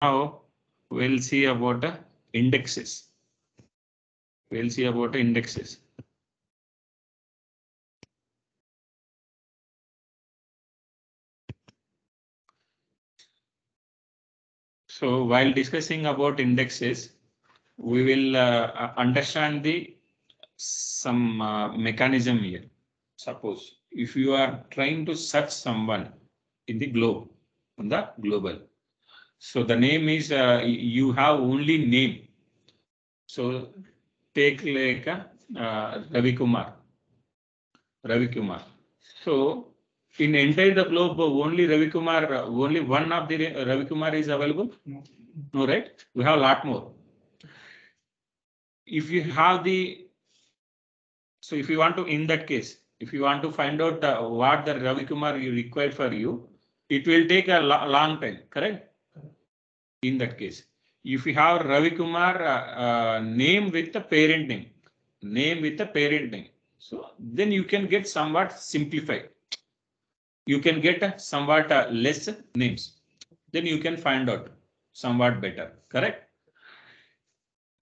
Now we'll see about the indexes. We'll see about the indexes. So while discussing about indexes, we will understand the some mechanism here. Suppose if you are trying to search someone in the globe, on the global, so the name is you have only name. So take like Ravi Kumar. Ravi Kumar. So in entire the globe, only Ravi Kumar, only one of the Ravi Kumar is available. No, right? We have a lot more. If you have the, so if you want to, in that case, if you want to find out what the Ravi Kumar you required for you, it will take a long time, correct? In that case, if you have Ravi Kumar name with the parent name, so then you can get somewhat simplified. You can get somewhat less names. Then you can find out somewhat better, correct?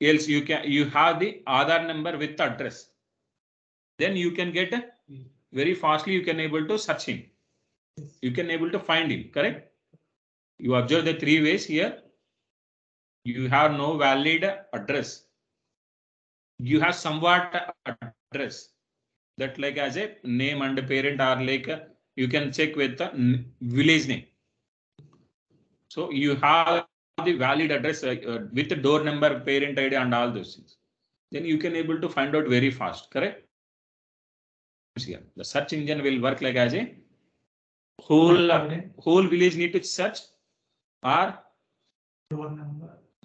Else you have the Aadhaar number with address. Then you can get very fastly. You can able to search him. You can able to find him, correct? You observe the three ways here. You have no valid address. You have somewhat address that like as a name and a parent are like you can check with the village name. So you have the valid address with the door number, parent ID and all those things. Then you can able to find out very fast, correct? Here, the search engine will work like as a whole village need to search or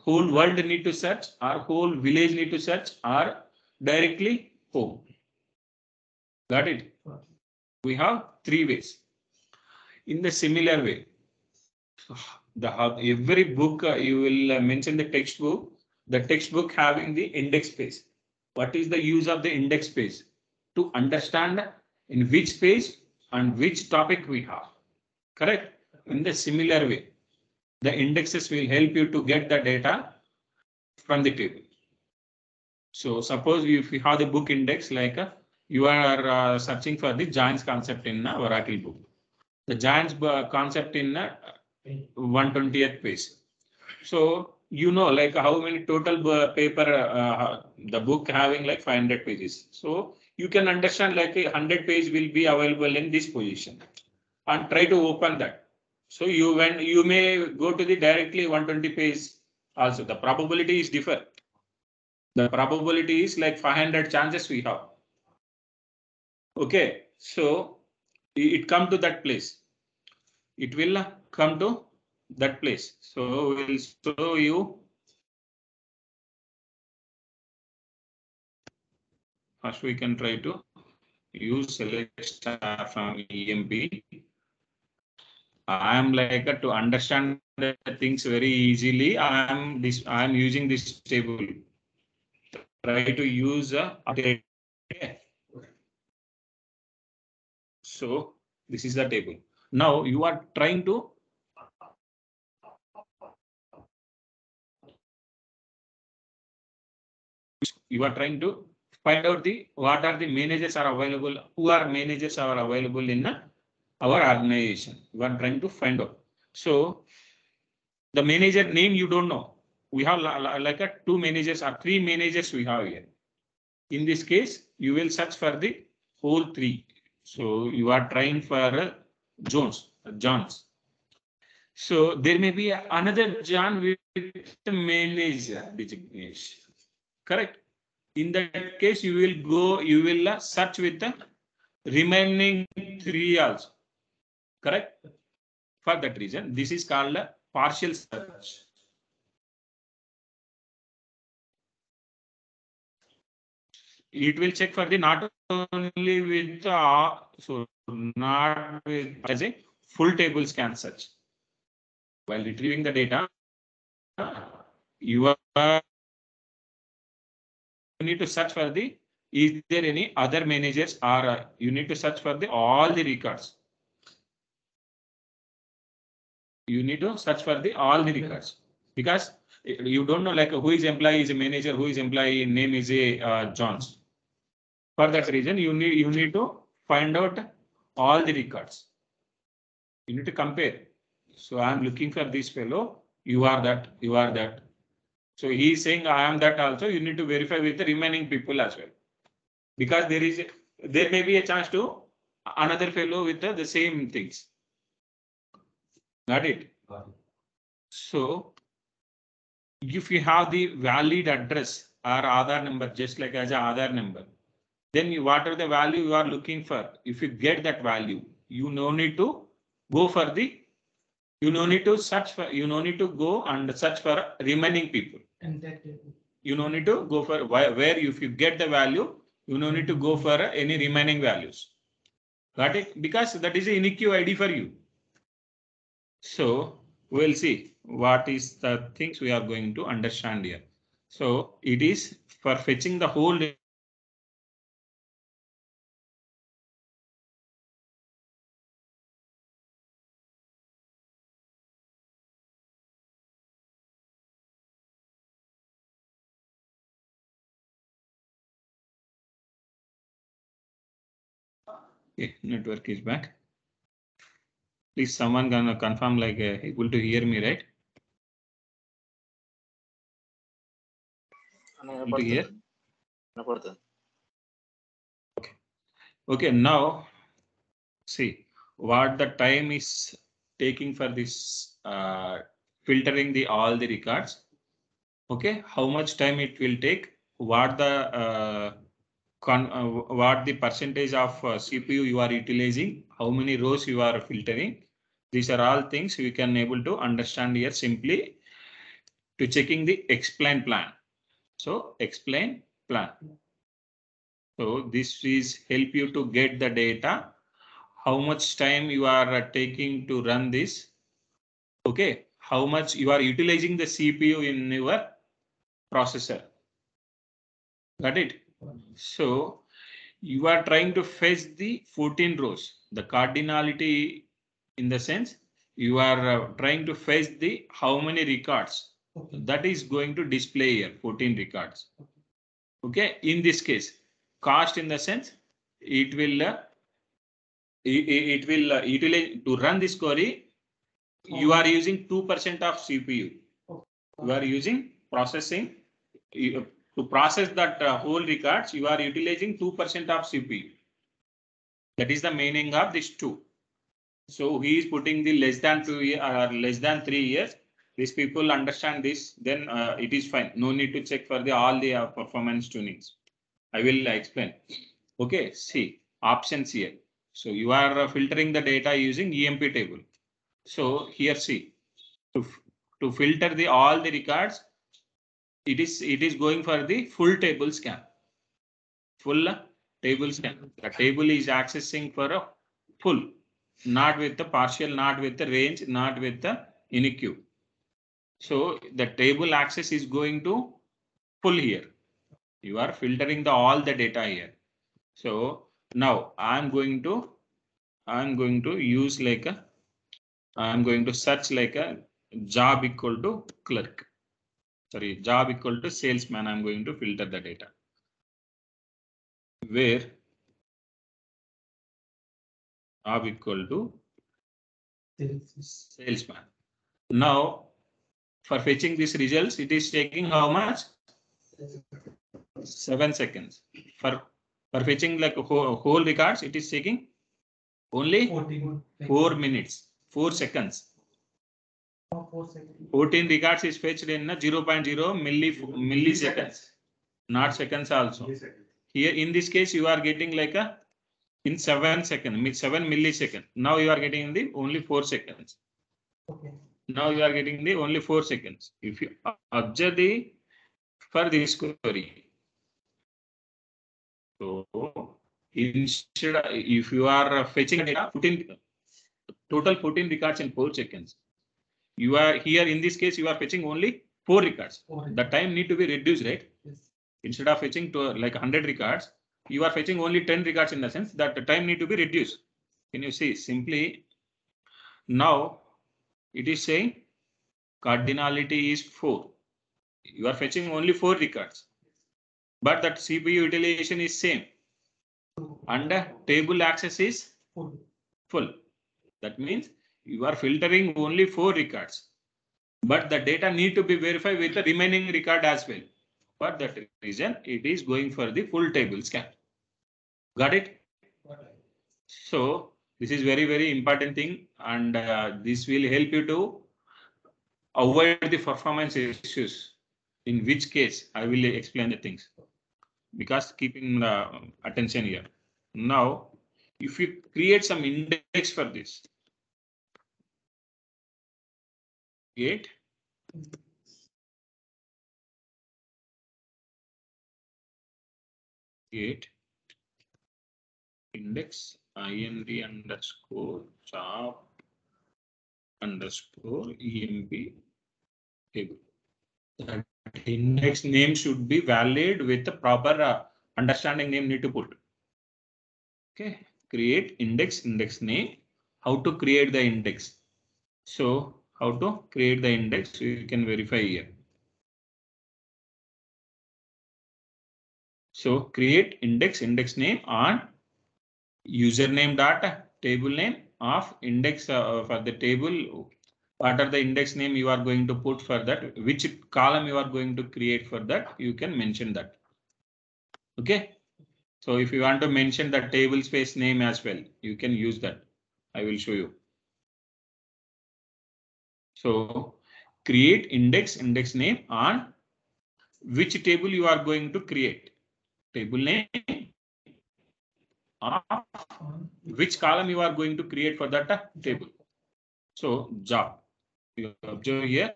whole world need to search or whole village need to search or directly home. Got it? We have three ways. In the similar way, every book you will mention the textbook having the index page. What is the use of the index page? To understand in which page and which topic we have. Correct? In the similar way, the indexes will help you to get the data from the table. So suppose if you have the book index, like you are searching for the giants concept in a Oracle book. The giants concept in 120th page. So you know like how many total paper the book having like 500 pages. So you can understand like 100 page will be available in this position and try to open that. So you may go to the directly 120 page also. The probability is different. The probability is like 500 chances we have. Okay, so it come to that place. It will come to that place. So we'll show you. First, we can try to use select star from EMP. I am like to understand the things very easily. I am using this table. Try to use okay. So this is the table. Now you are trying to find out the what are the managers are available, who are managers are available in our organization. You are trying to find out. So the manager name you don't know. We have like a two managers or three managers we have here. In this case, you will search for the whole three. So you are trying for Jones. So there may be another John with the manager designation. Correct? In that case, you will search with the remaining three also. Correct? For that reason, this is called a partial search. It will check for the not only with so not with as a full table scan search. While retrieving the data, you need to search for the is there any other managers or you need to search for the all the records. You need to search for the all the records. because you don't know like who is employee is a manager, who is employee name is a Johns. For that reason, you need to find out all the records. You need to compare. So I am looking for this fellow. You are that. You are that. So he is saying I am that also. You need to verify with the remaining people as well, because there may be a chance to another fellow with the same things. Got it? So if you have the valid address or Aadhaar number, just like as a Aadhaar number, then what are the value you are looking for? If you get that value, you no need to go for the, you no need to search for, you no need to go and search for remaining people. You no need to go for where if you get the value, you no need to go for any remaining values. Got it? Because that is a unique ID for you. So we'll see what is the things we are going to understand here. So it is for fetching the whole okay, network is back. Please someone gonna confirm like able to hear me, right? Able to hear? Okay. Okay, now see what the time is taking for this filtering the all the records. Okay, how much time it will take, what the what the percentage of CPU you are utilizing, how many rows you are filtering. These are all things we can able to understand here simply to checking the explain plan. So explain plan. So this is help you to get the data, how much time you are taking to run this. Okay, how much you are utilizing the CPU in your processor. Got it? So you are trying to fetch the 14 rows. The cardinality in the sense you are trying to fetch the how many records. Okay. That is going to display here 14 records. Okay, in this case, cost in the sense it will utilize to run this query. You are using 2% of CPU. You are using processing to process that whole records. You are utilizing 2% of CPU. That is the meaning of this 2. So he is putting the less than 2 years or less than 3 years. These people understand this, then it is fine. No need to check for the all the performance tunings. I will explain. Okay, see options here. So you are filtering the data using EMP table. So here see to filter the all the records, it is going for the full table scan. Full table scan. The table is accessing for a full, not with the partial, not with the range, not with the unique. So the table access is going to full here. You are filtering the all the data here. So now I'm going to use like a, I'm going to search like a job equal to clerk. Sorry, job equal to salesman. I'm going to filter the data. Where job equal to salesman. Now for fetching these results, it is taking how much? 7 seconds. For fetching like whole records, it is taking only 4 minutes, 4 seconds. 14 records is fetched in 0.0 milliseconds, not seconds also. Here in this case, you are getting like a in 7 seconds, 7 milliseconds. Now you are getting the only 4 seconds. Okay. Now you are getting the only 4 seconds. If you observe the for this query, so instead if you are fetching data 14 total 14 records in 4 seconds, you are here in this case you are fetching only 4 records. The time need to be reduced, right? Yes. Instead of fetching to like 100 records, you are fetching only 10 records in the sense that the time need to be reduced. Can you see simply now it is saying cardinality is 4. You are fetching only 4 records, but that CPU utilization is same and table access is full. That means you are filtering only 4 records, but the data need to be verified with the remaining record as well. For that reason, it is going for the full table scan. Got it? So this is very, very important thing, and this will help you to avoid the performance issues. In which case, I will explain the things because keeping attention here. Now, if you create some index for this, create index ind underscore job underscore emp table. That index name should be valid with the proper understanding name need to put. Okay, create index name. How to create the index? So how to create the index? You can verify here. So create index name on username data table name of index for the table. What are the index name you are going to put for that? Which column you are going to create for that? You can mention that. Okay. So if you want to mention the table space name as well, you can use that. I will show you. So create index name on which table you are going to create. Table name of which column you are going to create for that table. So job. You observe here,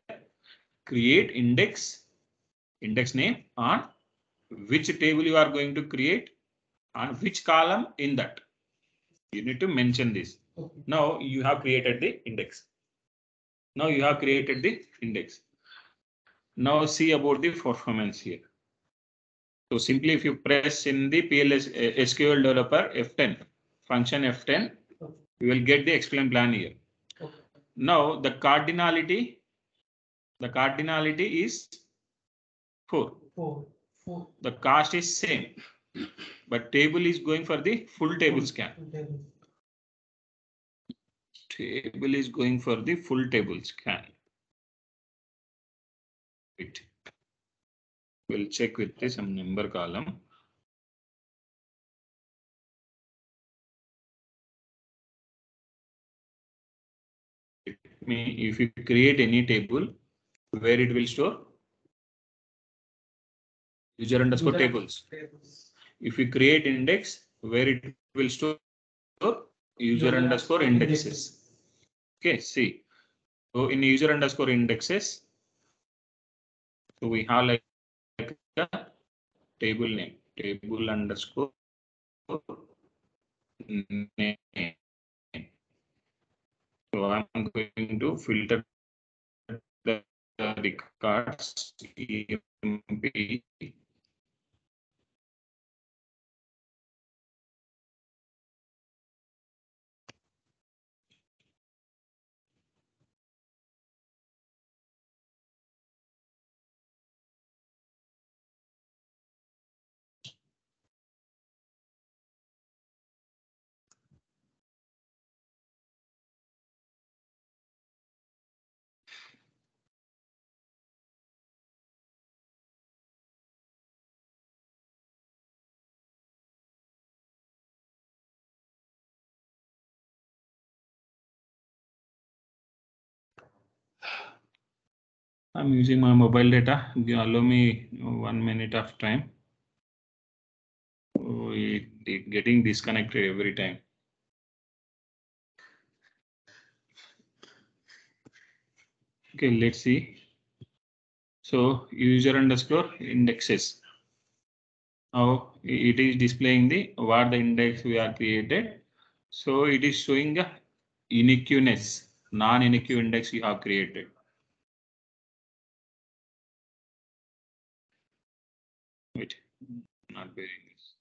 create index name on which table you are going to create on which column in that. You need to mention this. Now you have created the index. Now you have created the index. Now see about the performance here. So simply if you press in the PLS SQL developer F10 function F10, you will get the explain plan here. Now the cardinality is 4. The cost is same, but table is going for the full table scan. Table is going for the full table scan. Wait. We'll check with this some number column. If you create any table, where it will store? User underscore tables. If you create index, where it will store? User underscore indexes. Okay, see. So in user underscore indexes, so we have like the table name, table underscore name. So I'm going to filter the records EMP. I'm using my mobile data. Allow me 1 minute of time. Oh, it getting disconnected every time. Okay, let's see. So user underscore indexes. Now it is displaying the what the index we are created. So it is showing the uniqueness, non-unique index you have created. Wait, not very nice.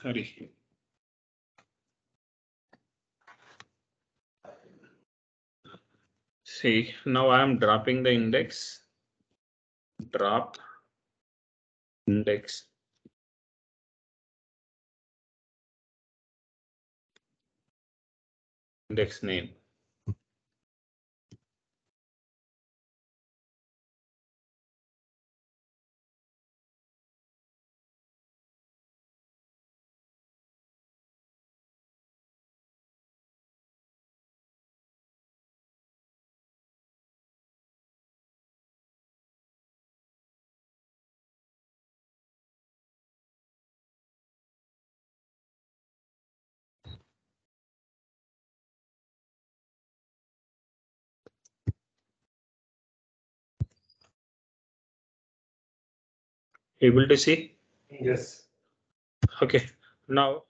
Sorry. See, now I am dropping the index. Drop index. Index name. Able to see? Yes. Okay. Now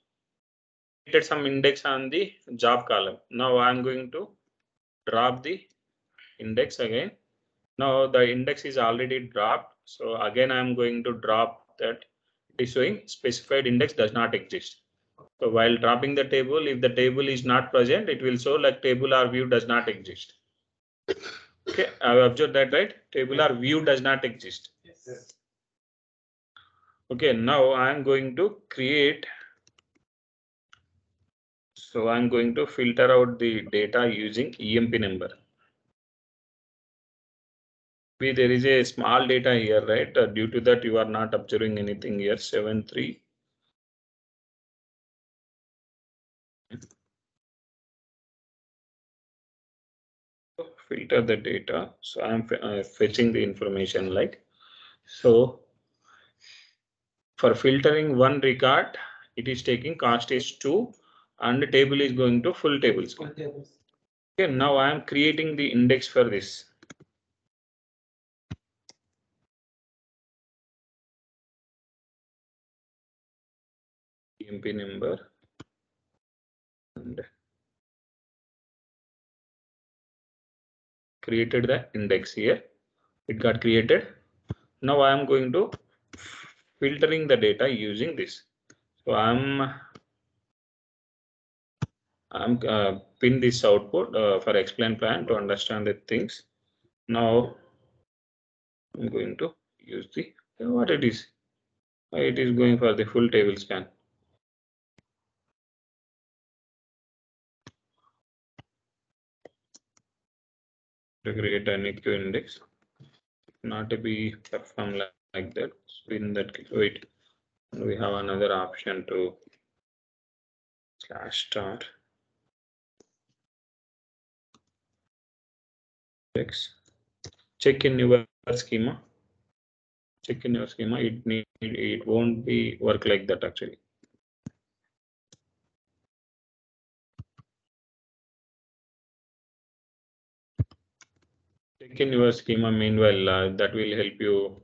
created some index on the job column. Now I'm going to drop the index again. Now the index is already dropped. So again, I'm going to drop that. It is showing specified index does not exist. So while dropping the table, if the table is not present, it will show like table or view does not exist. Okay, I have observed that, right? Table or view does not exist. Yes. Okay, now I'm going to create. So I'm going to filter out the data using EMP number. Maybe there is a small data here, right? Due to that, you are not observing anything here. 7.3. Filter the data. So I'm fetching the information like so. For filtering one record, it is taking cost is 2 and the table is going to full tables. Okay, now I am creating the index for this. EMP number and created the index here. It got created. Now I am going to filtering the data using this. So I'm pin this output for explain plan to understand the things. Now I'm going to use the what it is. It is going for the full table scan. To create an EQ index, not to be performed like that. So in that case, wait, we have another option to /star index. Check in your schema. Check in your schema. It won't be work like that actually. Check in your schema. Meanwhile, that will help you.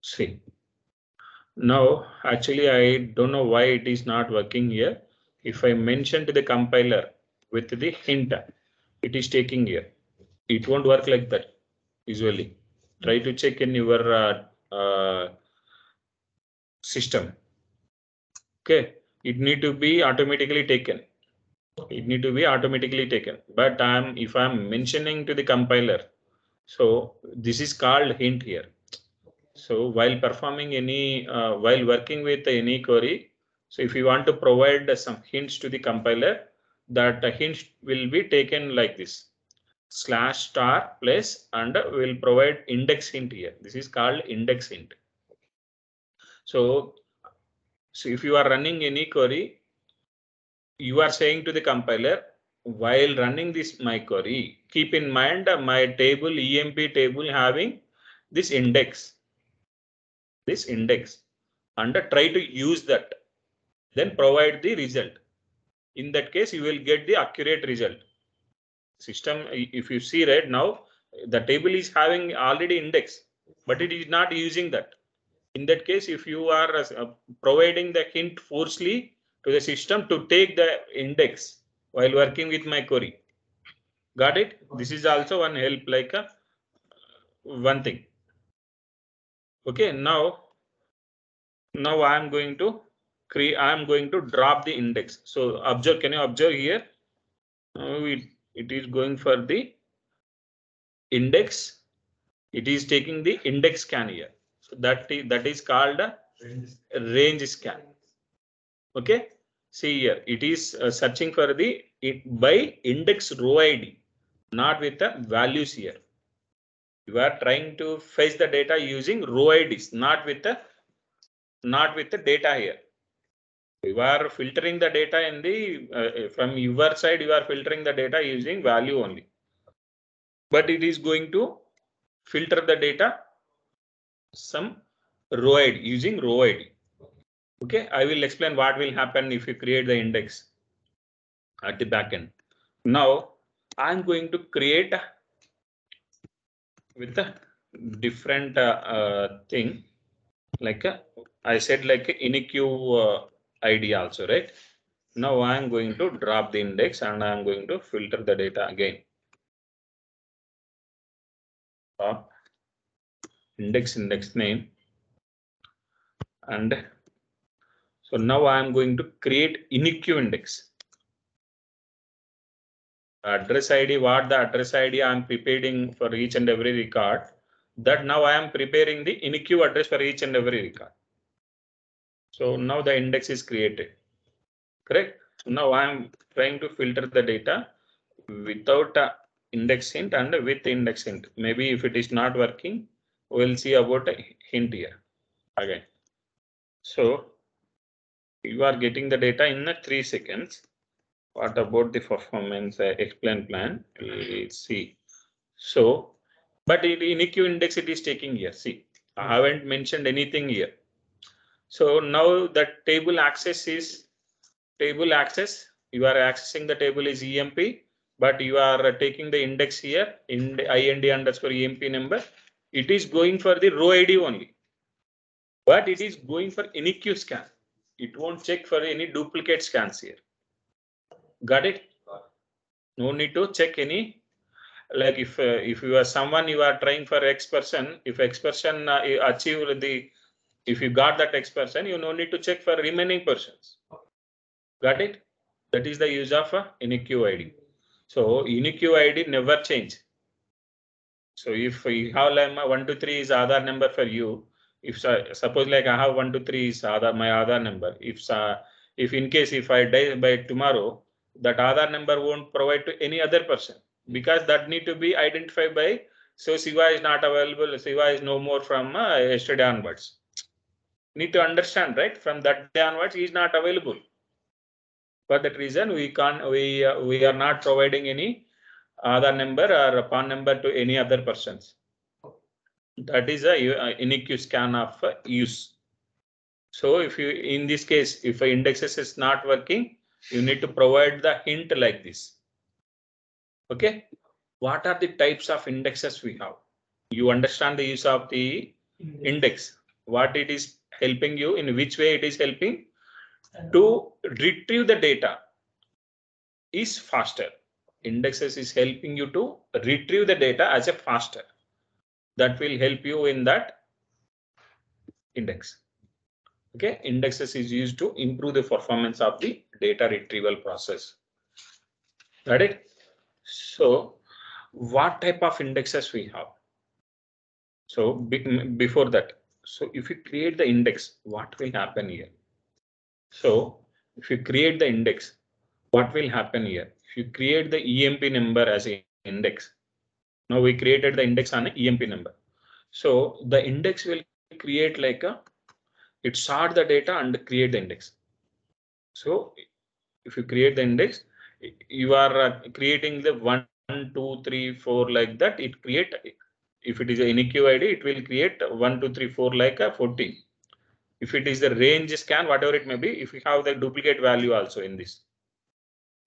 See. Now, actually, I don't know why it is not working here. If I mention to the compiler with the hint, it is taking here. It won't work like that usually. Try to check in your system. Okay, it need to be automatically taken. It need to be automatically taken. But if I'm mentioning to the compiler, so this is called hint here. So while performing any, while working with any query, so if you want to provide some hints to the compiler, that hint will be taken like this /star plus and will provide index hint here. This is called index hint. So if you are running any query, you are saying to the compiler, while running this my query, keep in mind my table EMP table having this index and try to use that, then provide the result. In that case, you will get the accurate result. System, if you see right now, the table is having already index, but it is not using that. In that case, if you are providing the hint forcefully, to the system to take the index while working with my query. Got it? This is also one help, like one thing. Okay, now I am going to create, I am going to drop the index. So observe, can you observe here? It is going for the index. It is taking the index scan here. So that is called a range scan. Okay, see here, it is searching for the by index row ID, not with the values here. You are trying to fetch the data using row IDs, not with the data here. You are filtering the data in the from your side. You are filtering the data using value only, but it is going to filter the data some row ID using row ID. Okay, I will explain what will happen if you create the index at the backend. Now I'm going to create with a different thing, like I said, like InIQ ID also, right? Now I'm going to drop the index and I'm going to filter the data again. Index name, and so now I'm going to create InIQ index. Address ID, what the address ID I'm preparing for each and every record, that now I am preparing the InIQ address for each and every record. So now the index is created, correct? Now I am trying to filter the data without index hint and with index hint. Maybe if it is not working, we'll see about a hint here again. So you are getting the data in 3 seconds. What about the performance explain plan? Let's see. So, but in InIQ index it is taking here. See, I haven't mentioned anything here. So now the table access is table access. You are accessing the table is EMP, but you are taking the index here in the IND underscore EMP number. It is going for the row ID only, but it is going for InIQ scan. It won't check for any duplicate scans here. Got it? No need to check any, like if you are someone, you are trying for X person, if X person achieve the, if you got that X person, you no need to check for remaining persons. Got it? That is the use of InIQ ID. So InIQ ID never change. So if you have like 123 is Aadhaar number for you, if suppose like I have 123 is Aadhaar, my Aadhaar number, if in case if I die by tomorrow, that Aadhaar number won't provide to any other person, because that need to be identified by, so Siva is not available, Siva is no more from yesterday onwards. Need to understand, right? From that day onwards, he is not available. For that reason, we are not providing any Aadhaar number or PAN number to any other persons. That is a InIQ scan of use. So if you, in this case, if indexes is not working, you need to provide the hint like this. Okay, what are the types of indexes we have? You understand the use of the index, what it is helping you, in which way it is helping to retrieve the data is faster. Indexes is helping you to retrieve the data as a faster. That will help you in that index. Okay, indexes is used to improve the performance of the data retrieval process. Got it? So what type of indexes we have? So before that, so if you create the index, what will happen here? So if you create the index, what will happen here? If you create the EMP number as an index, now we created the index on an EMP number. So the index will create like a, it sort the data and create the index. So if you create the index, you are creating the 1, 2, 3, 4 like that. It create, if it is an InIQ ID, it will create 1, 2, 3, 4 like a 14. If it is the range scan, whatever it may be, if you have the duplicate value also in this.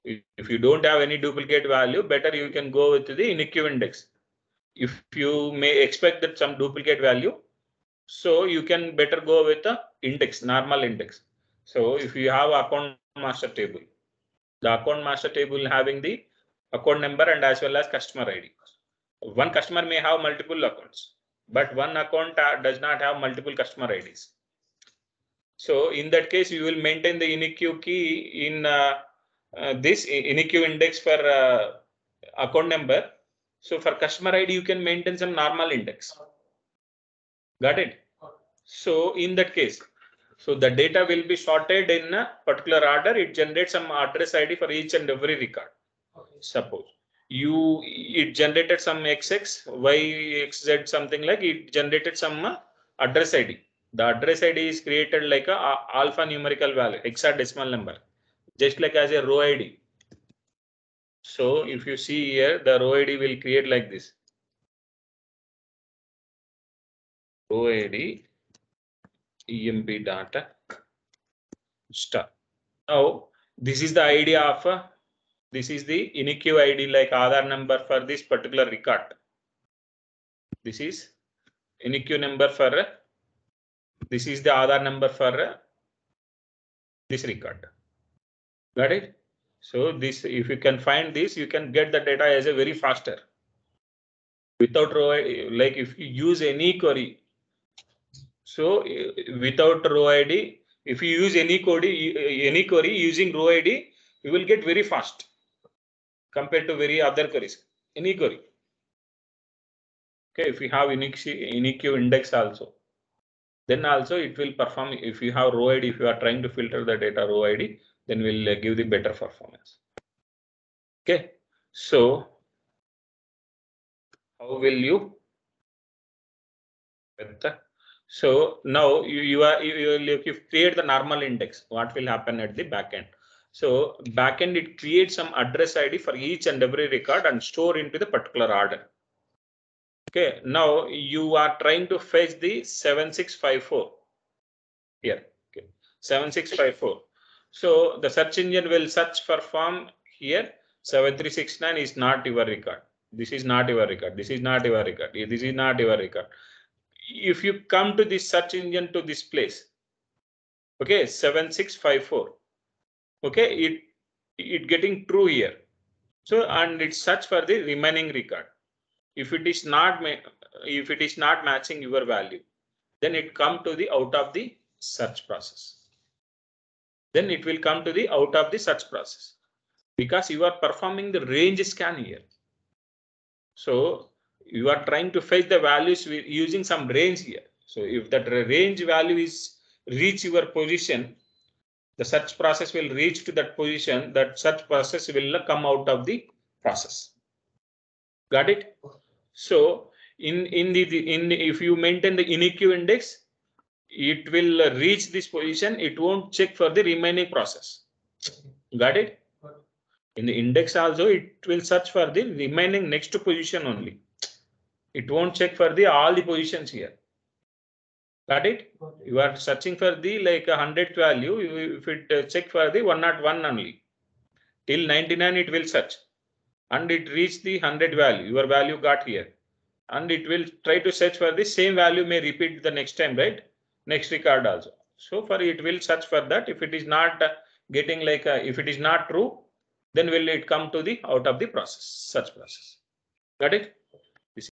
If you don't have any duplicate value, better you can go with the InIQ index. If you may expect that some duplicate value, so you can better go with the index, normal index. So if you have account master table. The account master table having the account number and as well as customer ID. One customer may have multiple accounts, but one account does not have multiple customer IDs. So in that case, you will maintain the InnoQ key in this InnoQ index for account number. So for customer ID, you can maintain some normal index. Got it? So in that case, so the data will be sorted in a particular order. It generates some address ID for each and every record. Okay. Suppose it generated some XX, YXZ, something like it generated some address ID. The address ID is created like a alpha numerical value, hexadecimal number, just like as a row ID. So if you see here, the row ID will create like this. Row ID emp data star. Now this is the idea of this is the InnoQ ID like Aadhaar number for this particular record. This is InnoQ number for this is the Aadhaar number for this record. Got it? So this, if you can find this, you can get the data as a very faster. Without row, like if you use any query. So without row ID, if you use any query using row ID, you will get very fast compared to very other queries. Any query. Okay, if you have InnoQ index also, then also it will perform. If you have row ID, if you are trying to filter the data row ID, then will give the better performance. Okay, so how will you? So now if you create the normal index, what will happen at the backend? So backend it creates some address ID for each and every record and store into the particular order. Okay, now you are trying to fetch the 7654 here. Okay, 7654. So the search engine will search for form here. 7369 is not your record. This is not your record. This is not your record. This is not your record. If you come to this search engine to this place, okay, 7654. Okay, it getting true here. So and it search for the remaining record. If it is not matching your value, then it come to the out of the search process. Then it will come to the out of the search process because you are performing the range scan here. So you are trying to fetch the values using some range here. So if that range value is reach your position, the search process will reach to that position. That search process will come out of the process. Got it? So if you maintain the InnoQ index, it will reach this position. It won't check for the remaining process. Got it? In the index also, it will search for the remaining next position only. It won't check for the all the positions here. Got it? You are searching for the like 100th value. If it check for the 101 only, till 99 it will search, and it reach the 100 value. Your value got here, and it will try to search for the same value. May repeat the next time, right? Next record also. So for it will search for that. If it is not getting like if it is not true, then will it come to the out of the process, search process. Got it?